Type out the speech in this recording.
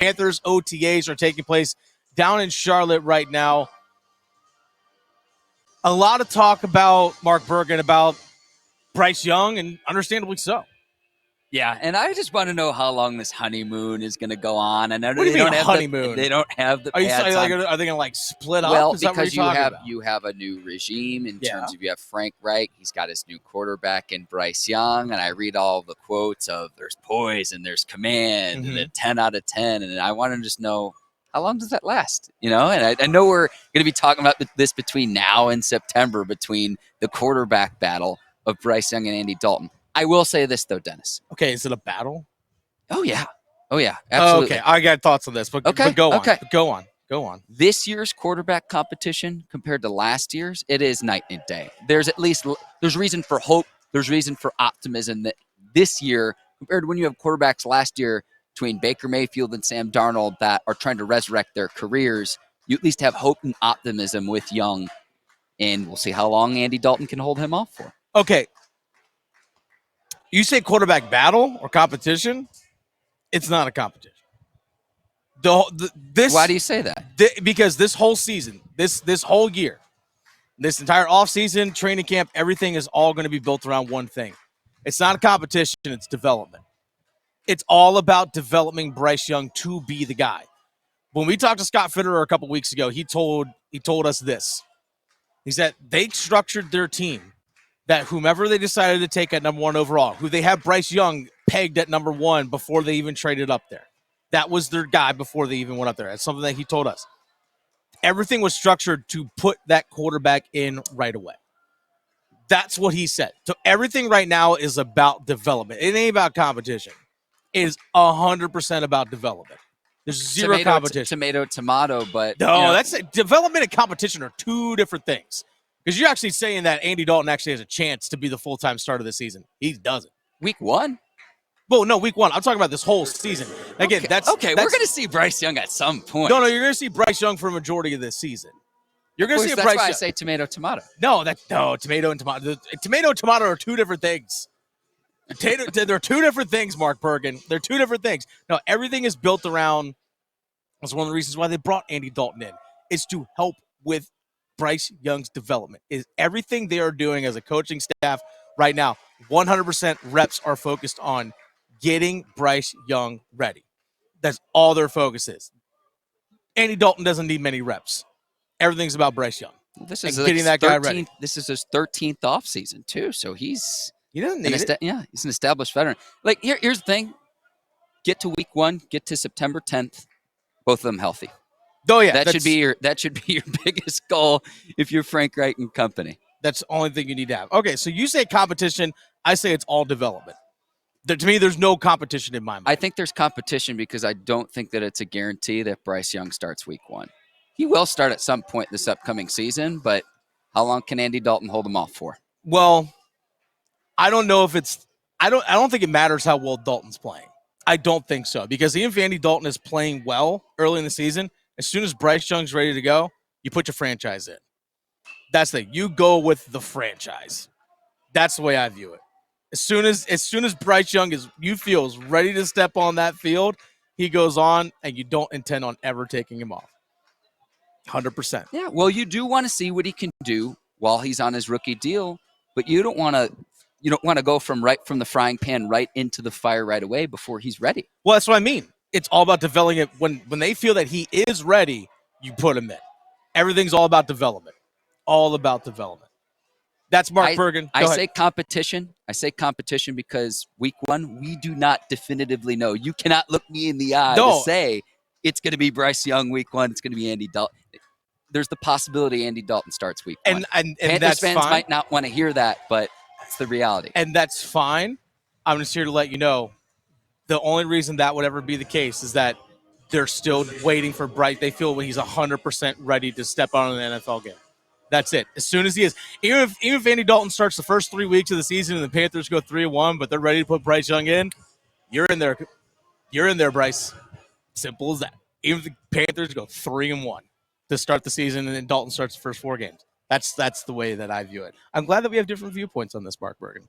Panthers OTAs are taking place down in Charlotte right now. A lot of talk about Mark Bergin, about Bryce Young, and understandably so. Yeah, and I just want to know how long this honeymoon is going to go on. I know What do you they mean don't have honeymoon? they don't have the Are pads on. they going to like split up? Well, Is that what because you're talking about? you have a new regime in terms of you have Frank Reich. He's got his new quarterback in Bryce Young, and I read all the quotes of there's poise and there's command and a 10 out of 10, and I want to just know how long does that last? You know, and I know we're going to be talking about this between now and September, between the quarterback battle of Bryce Young and Andy Dalton. I will say this, though, Dennis. Okay, is it a battle? Oh, yeah. Absolutely. Okay, I got thoughts on this, but go on. Go on. This year's quarterback competition compared to last year's, it is night and day. There's reason for hope. There's reason for optimism that this year, compared to when you have quarterbacks last year between Baker Mayfield and Sam Darnold that are trying to resurrect their careers, you at least have hope and optimism with Young, and we'll see how long Andy Dalton can hold him off for. Okay. You say quarterback battle or competition? It's not a competition. Why do you say that? Because this whole season, this whole year, this entire offseason, training camp, everything is all going to be built around one thing. It's not a competition, it's development. It's all about developing Bryce Young to be the guy. When we talked to Scott Fitterer a couple weeks ago, he told us this. He said they structured their team that whomever they decided to take at number 1 overall, who they have Bryce Young pegged at number 1 before they even traded up there. That was their guy before they even went up there. That's something that he told us. Everything was structured to put that quarterback in right away. That's what he said. So everything right now is about development. It ain't about competition. It is 100% about development. There's zero competition. Tomato, but... No, that's it. Development and competition are two different things. Because you're actually saying that Andy Dalton actually has a chance to be the full-time starter this season. He doesn't. Week 1? Well, no, week 1. I'm talking about this whole season. Again, that's we're going to see Bryce Young at some point. No, you're going to see Bryce Young for a majority of this season. You're going to see a Bryce Young. That's why I say tomato. No, tomato and tomato. Tomato and tomato are two different things. They're two different things, Mark Bergin. They're two different things. No, everything is built around. That's one of the reasons why they brought Andy Dalton in. Is to help with Bryce Young's development. Is everything they are doing as a coaching staff right now, 100% reps are focused on getting Bryce Young ready. That's all their focus is. Andy Dalton doesn't need many reps. Everything's about Bryce Young. Well, this is getting that guy ready. This is his 13th offseason, too, so he doesn't need it. Yeah, he's an established veteran. Like, here's the thing. Get to week 1, get to September 10th, both of them healthy. Oh, yeah. That should be your biggest goal if you're Frank Reich and company. That's the only thing you need to have. Okay, so you say competition. I say it's all development. To me, there's no competition in my mind. I think there's competition because I don't think that it's a guarantee that Bryce Young starts week 1. He will start at some point this upcoming season, but how long can Andy Dalton hold him off for? Well, I don't know if it's – I don't think it matters how well Dalton's playing. I don't think so because even if Andy Dalton is playing well early in the season, as soon as Bryce Young's ready to go, you put your franchise in. That's the thing. You go with the franchise. That's the way I view it. As soon as Bryce Young is ready to step on that field, he goes on, and you don't intend on ever taking him off. 100%. Yeah, well, you do want to see what he can do while he's on his rookie deal, but you don't want to go from the frying pan right into the fire right away before he's ready. Well, that's what I mean. It's all about developing it. When they feel that he is ready, you put him in. Everything's all about development. All about development. That's Mark Bergin. I say competition. I say competition because week 1, we do not definitively know. You cannot look me in the eye to say it's going to be Bryce Young week 1. It's going to be Andy Dalton. There's the possibility Andy Dalton starts week 1. And Panthers fans might not want to hear that, but it's the reality. And that's fine. I'm just here to let you know the only reason that would ever be the case is that they're still waiting for Bryce. They feel he's 100% ready to step on an NFL game. That's it. As soon as he is, even if Andy Dalton starts the first 3 weeks of the season and the Panthers go 3-1, but they're ready to put Bryce Young in, you're in there. You're in there, Bryce. Simple as that. Even if the Panthers go 3-1 to start the season and then Dalton starts the first 4 games. That's the way that I view it. I'm glad that we have different viewpoints on this, Mark Bergin.